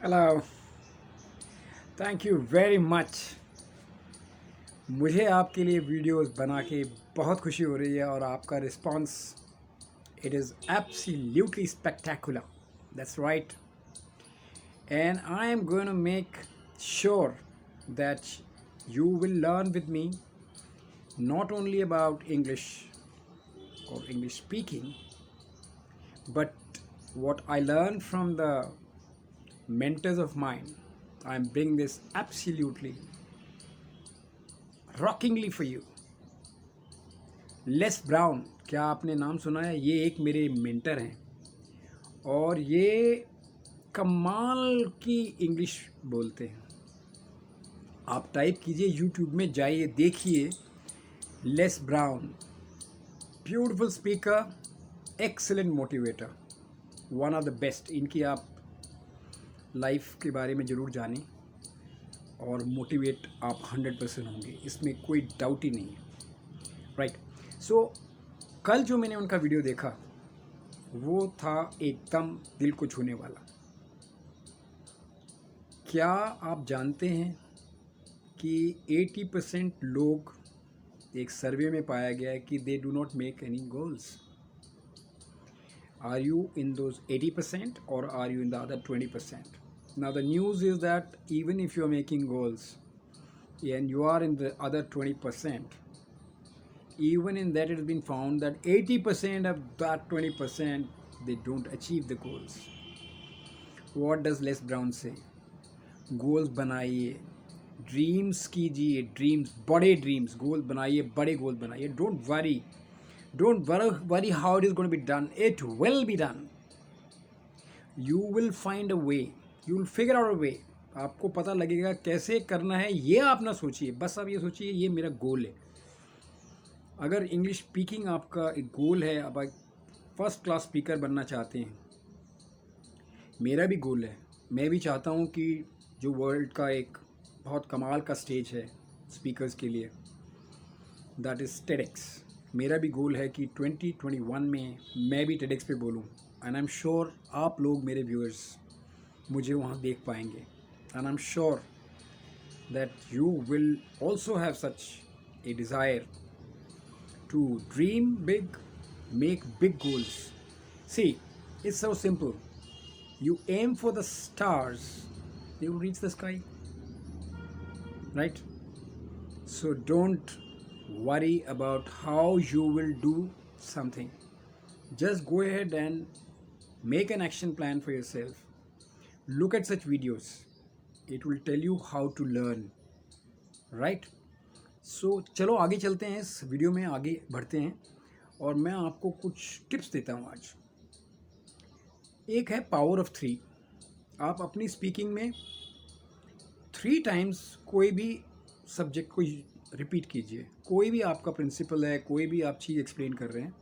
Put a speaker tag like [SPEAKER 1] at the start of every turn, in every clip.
[SPEAKER 1] Hello. Thank you very much. मुझे आपके लिए वीडियोस बना के बहुत खुशी हो रही है और आपका response, it is absolutely spectacular. That's right. And I am going to make sure that you will learn with me not only about English or English speaking, but what I learned from the mentors of mine. I'm bringing this absolutely rockingly for you. Less brown, क्या आपने नाम सुना है? ये एक मेरे mentor हैं और ये कमाल की इंग्लिश बोलते हैं। आप टाइप कीजिए, यूट्यूब में जाइए, देखिए less brown. Beautiful speaker, excellent motivator, one of the best. इनकी आप लाइफ के बारे में ज़रूर जानें और मोटिवेट आप 100% होंगे, इसमें कोई डाउट ही नहीं है। राइट। सो कल जो मैंने उनका वीडियो देखा वो था एकदम दिल को छूने वाला। क्या आप जानते हैं कि 80% लोग, एक सर्वे में पाया गया है कि they do not make any goals. Are you in those 80% और are you in the other 20%? Now the news is that even if you are making goals and you are in the other 20%, even in that it has been found that 80% of that 20% they don't achieve the goals. What does Les Brown say? Goals बनाइए, dreams कीजिए, dreams, बड़े dreams, goal बनाइए, बड़े goal बनाइए। Don't worry how it is going to be done, it will be done. You will find a way, you will figure out a way. आपको पता लगेगा कैसे करना है। ये आप ना सोचिए, बस आप ये सोचिए ये मेरा गोल है। अगर इंग्लिश स्पीकिंग आपका एक गोल है, आप फर्स्ट क्लास स्पीकर बनना चाहते हैं, मेरा भी गोल है। मैं भी चाहता हूँ कि जो वर्ल्ड का एक बहुत कमाल का स्टेज है स्पीकर्स के लिए, दैट इज़ टेडेक्स। मेरा भी गोल है कि 2021 में मैं भी टेडेक्स पे बोलूँ। एंड आई एम श्योर आप लोग, मेरे व्यूअर्स, मुझे वहाँ देख पाएंगे। And I am sure that you will also have such a desire to dream big, make big goals. See, it's so simple. You aim for the stars, you will reach the sky, right? So don't worry about how you will do something. Just go ahead and make an action plan for yourself. Look at such videos, it will tell you how to learn, right? So चलो आगे चलते हैं, इस video में आगे बढ़ते हैं और मैं आपको कुछ टिप्स देता हूँ आज। एक है पावर ऑफ 3। आप अपनी स्पीकिंग में 3 टाइम्स कोई भी सब्जेक्ट को रिपीट कीजिए। कोई भी आपका प्रिंसिपल है, कोई भी आप चीज़ एक्सप्लेन कर रहे हैं,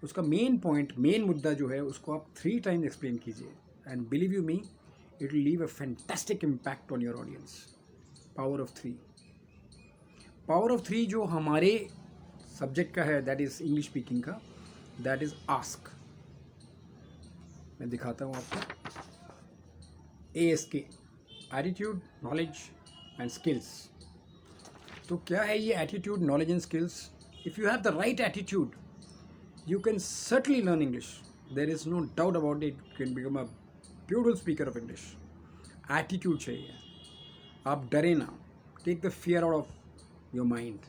[SPEAKER 1] उसका मेन पॉइंट, मेन मुद्दा जो है, उसको आप 3 टाइम्स एक्सप्लेन कीजिए। And believe you me, it will leave a fantastic impact on your audience. Power of 3। Power of 3 जो हमारे सब्जेक्ट का है, दैट इज़ इंग्लिश स्पीकिंग का, दैट इज़ आस्क। मैं दिखाता हूँ आपको। ASK, attitude, knowledge and skills. तो क्या है ये attitude, knowledge and skills? If you have the right attitude, you can certainly learn English. There is no doubt about it, you can become a beautiful speaker of English. Attitude चाहिए, आप डरे ना। Take the fear out of your mind.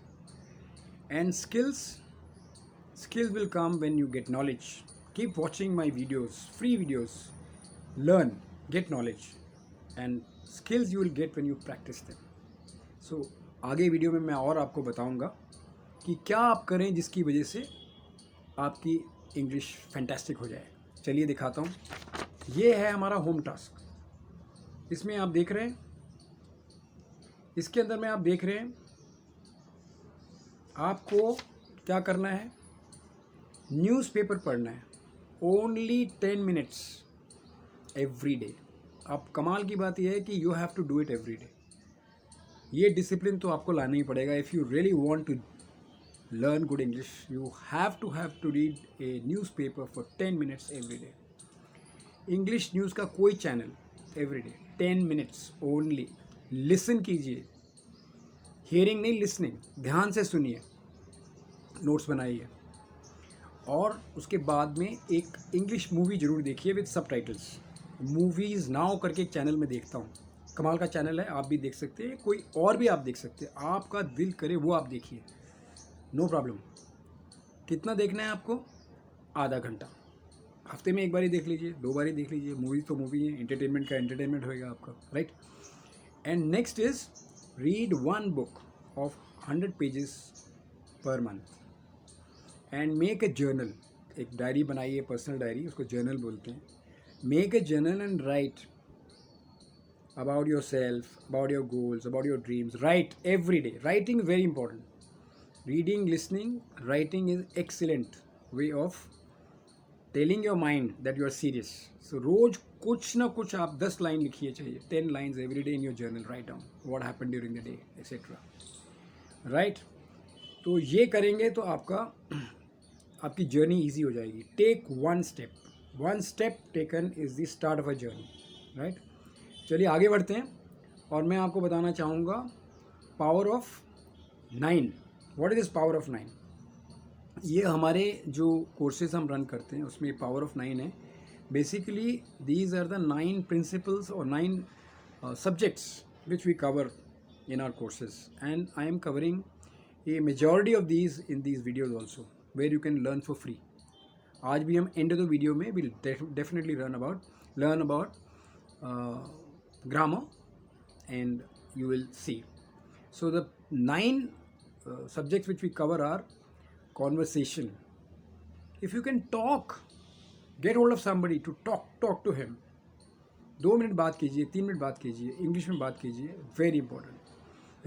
[SPEAKER 1] And skills, skills will come when you get knowledge. Keep watching my videos, free videos. Learn, get knowledge, and skills you will get when you practice them. So आगे video में मैं और आपको बताऊंगा कि क्या आप करें जिसकी वजह से आपकी इंग्लिश फैंटास्टिक हो जाए। चलिए दिखाता हूँ। ये है हमारा होम टास्क। इसमें आप देख रहे हैं, इसके अंदर में आप देख रहे हैं, आपको क्या करना है? न्यूज़पेपर पढ़ना है। Only 10 minutes every day. अब कमाल की बात यह है कि you have to do it every day. ये डिसिप्लिन तो आपको लाना ही पड़ेगा। If you really want to learn good English, you have to read a newspaper for 10 minutes every day. English news का कोई channel every day 10 minutes only. Listen कीजिए, hearing नहीं लिसनिंग, ध्यान से सुनिए, नोट्स बनाइए. और उसके बाद में एक इंग्लिश मूवी ज़रूर देखिए विद सब टाइटल्स. मूवीज़ नाउ करके एक चैनल में देखता हूँ, कमाल का चैनल है, आप भी देख सकते हैं, कोई और भी आप देख सकते हैं, आपका दिल करे वो आप देखिए, नो प्रॉब्लम. कितना देखना है आपको? आधा घंटा. हफ्ते में एक बार ही देख लीजिए, 2 बार ही देख लीजिए. मूवीज़ तो मूवी है, एंटरटेनमेंट का एंटरटेनमेंट होएगा आपका, right. And next is read 1 book of 100 pages per month and make a journal. एक डायरी बनाइए, पर्सनल डायरी, उसको जर्नल बोलते हैं. Make a journal and right about yourself, about your goals, about your dreams. Write every day. Writing is very important. Reading, listening, writing is excellent way of telling your mind that you are serious. So रोज कुछ ना कुछ आप 10 line लिखिए, चाहिए 10 lines every day in your journal. Write down what happened during the day, etc. Right? तो ये करेंगे तो आपकी जर्नी ईजी हो जाएगी. Take 1 step. 1 step taken is the start of a journey. Right? चलिए आगे बढ़ते हैं और मैं आपको बताना चाहूँगा power of 9. What is this power of 9? ये हमारे जो कोर्सेज हम रन करते हैं उसमें पावर ऑफ 9 है. Basically these are the 9 principles और 9 subjects which we cover in our courses, and I am covering a majority of these in these videos also where you can learn for free. आज भी हम end of the video में will definitely learn about grammar, and you will see. So the 9 subjects which we cover are conversation. If you can talk, get hold of somebody to talk to him. 2 minute बात कीजिए, 3 minute बात कीजिए, English में बात कीजिए, very important.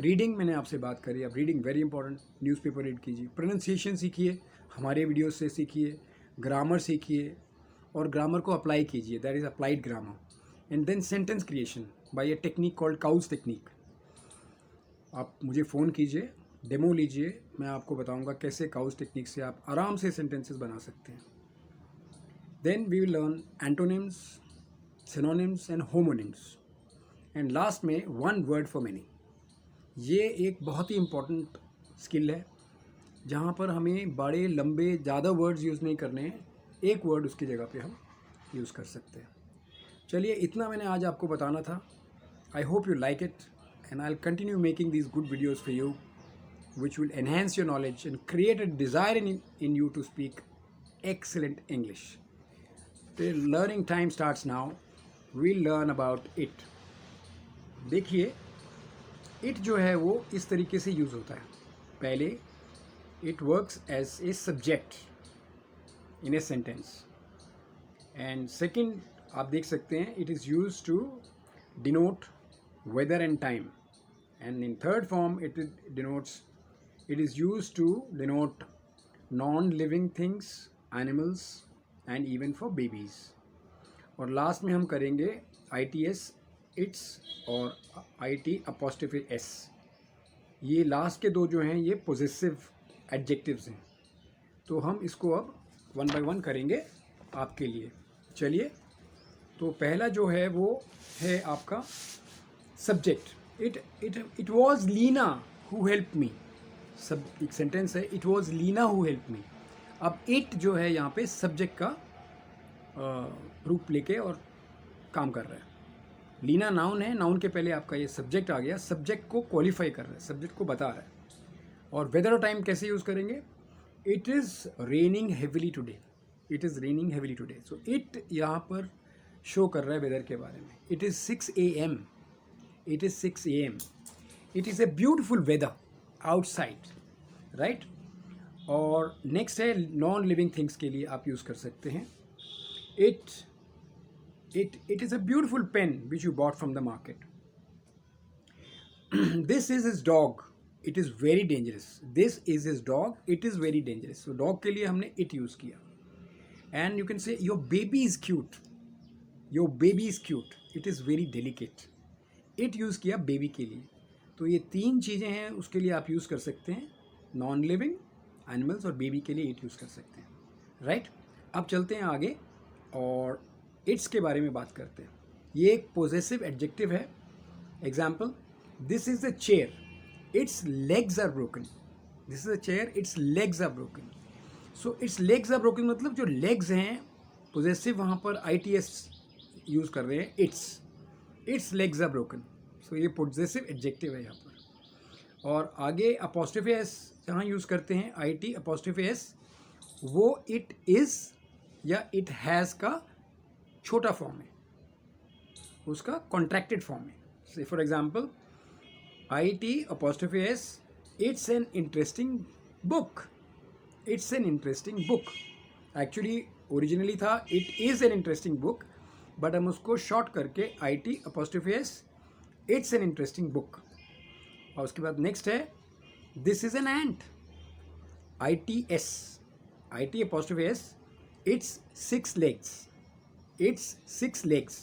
[SPEAKER 1] Reading मैंने आपसे बात करी, अब reading very important. Newspaper read कीजिए, प्रोनाउंसिएशन सीखिए, हमारे वीडियो से सीखिए, ग्रामर सीखिए और ग्रामर को अप्लाई कीजिए, that is applied grammar. And then sentence creation by a technique called Cows technique. आप मुझे फ़ोन कीजिए, डेमो लीजिए, मैं आपको बताऊंगा कैसे काउस टेक्निक से आप आराम से सेंटेंसेस बना सकते हैं. Then we will learn antonyms, synonyms and homonyms. And last में 1 word for many. ये एक बहुत ही इम्पॉर्टेंट स्किल है जहाँ पर हमें बड़े लंबे ज़्यादा वर्ड्स यूज़ नहीं करने हैं, एक वर्ड उसकी जगह पे हम यूज़ कर सकते हैं. चलिए इतना मैंने आज आपको बताना था. I hope you like it and I will continue making these good videos for you which will enhance your knowledge and create a desire in you to speak excellent English. The learning time starts now. We'll learn about it. देखिए it जो है वो इस तरीके से use होता है. पहले it works as a subject in a sentence. And second, आप देख सकते हैं it is used to denote weather and time. And in third form it is used to denote non-living things, animals and even for babies. और last में हम करेंगे ITS, it's और IT apostrophe S. ये लास्ट के दो जो हैं ये पोजेसिव एडजेक्टिव्स हैं. तो हम इसको अब 1 by 1 करेंगे आपके लिए. चलिए, तो पहला जो है वो है आपका subject. It was Leena who help me. सब एक सेंटेंस है, it was Leena who help me. अब इट जो है यहाँ पे सब्जेक्ट का रूप लेके और काम कर रहा है. लीना नाउन है, नाउन के पहले आपका ये सब्जेक्ट आ गया, सब्जेक्ट को क्वालिफाई कर रहा है, सब्जेक्ट को बता रहा है. और वेदर और टाइम कैसे यूज़ करेंगे? It is raining heavily today. It is raining heavily today. So it यहाँ पर शो कर रहा है वेदर के बारे में. It is 6 AM. It is 6 AM. It is a beautiful weather outside, right. और नेक्स्ट है नॉन लिविंग थिंग्स के लिए आप यूज़ कर सकते हैं. It is a beautiful pen which you bought from the market. This is his dog. It is very dangerous. This is his dog. It is very dangerous. So dog के लिए हमने it use किया. And you can say your baby is cute. Your baby is cute. It is very delicate. It use किया baby के लिए. तो ये 3 चीज़ें हैं, उसके लिए आप यूज़ कर सकते हैं. नॉन लिविंग, एनिमल्स और बेबी के लिए इट यूज़ कर सकते हैं, राइट. अब चलते हैं आगे और इट्स के बारे में बात करते हैं. ये एक पोजेसिव एडजेक्टिव है. Example, this is the chair, its legs are broken. This is a chair, its legs are broken. So its legs are broken मतलब जो लेग्स हैं, पोजेसिव वहाँ पर ITS यूज़ कर रहे हैं, इट्स लेग्स आर ब्रोकन. सो ये पोजेसिव एडजेक्टिव है यहाँ पर. और आगे अपोस्ट्रोफी एस जहाँ यूज़ करते हैं, IT अपोस्ट्रोफी एस, वो इट इज़ या इट हैज़ का छोटा फॉर्म है, उसका कॉन्ट्रैक्टेड फॉर्म है. Say for example, IT apostrophe S, it's an interesting book. It's an interesting book. Actually originally था it is an interesting book, but हम उसको शॉर्ट करके IT apostrophe S, it's an interesting book. और उसके बाद next है this is an ant. IT apostrophe S, it's 6 legs. It's 6 legs.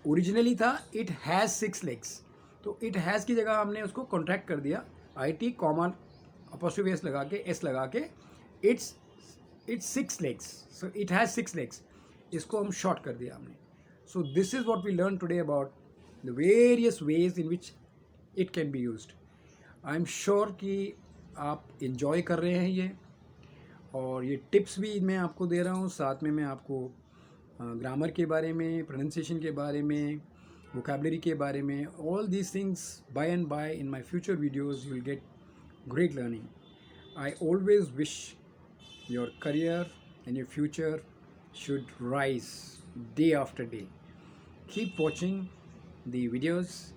[SPEAKER 1] Originally था it has 6 legs. तो इट हैज़ की जगह हमने उसको कॉन्ट्रैक्ट कर दिया, IT कॉमा अपोस्ट्रोफी एस लगा के, एस लगा के, its 6 legs. So it has 6 legs. इसको हम शॉर्ट कर दिया हमने. So this is what we learn today about the various ways in which it can be used. I am sure कि आप इन्जॉय कर रहे हैं ये, और ये टिप्स भी मैं आपको दे रहा हूँ. साथ में मैं आपको ग्रामर के बारे में, प्रोनाउंसिएशन के बारे में, वोकैबुलरी के बारे में, all these things by and by in my future videos you will get great learning. I always wish your career and your future should rise day after day. Keep watching the videos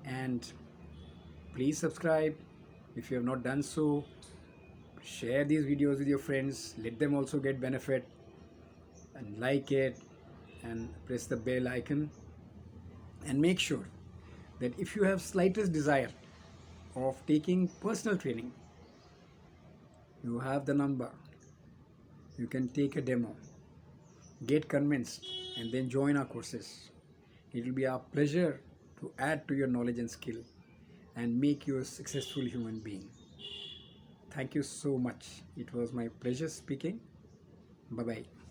[SPEAKER 1] and please subscribe if you have not done so. Share these videos with your friends, let them also get benefit, and like it and press the bell icon. And make sure that if you have slightest desire of taking personal training, you have the number, you can take a demo, get convinced, and then join our courses. It will be our pleasure to add to your knowledge and skill and make you a successful human being. Thank you so much. It was my pleasure speaking. Bye bye.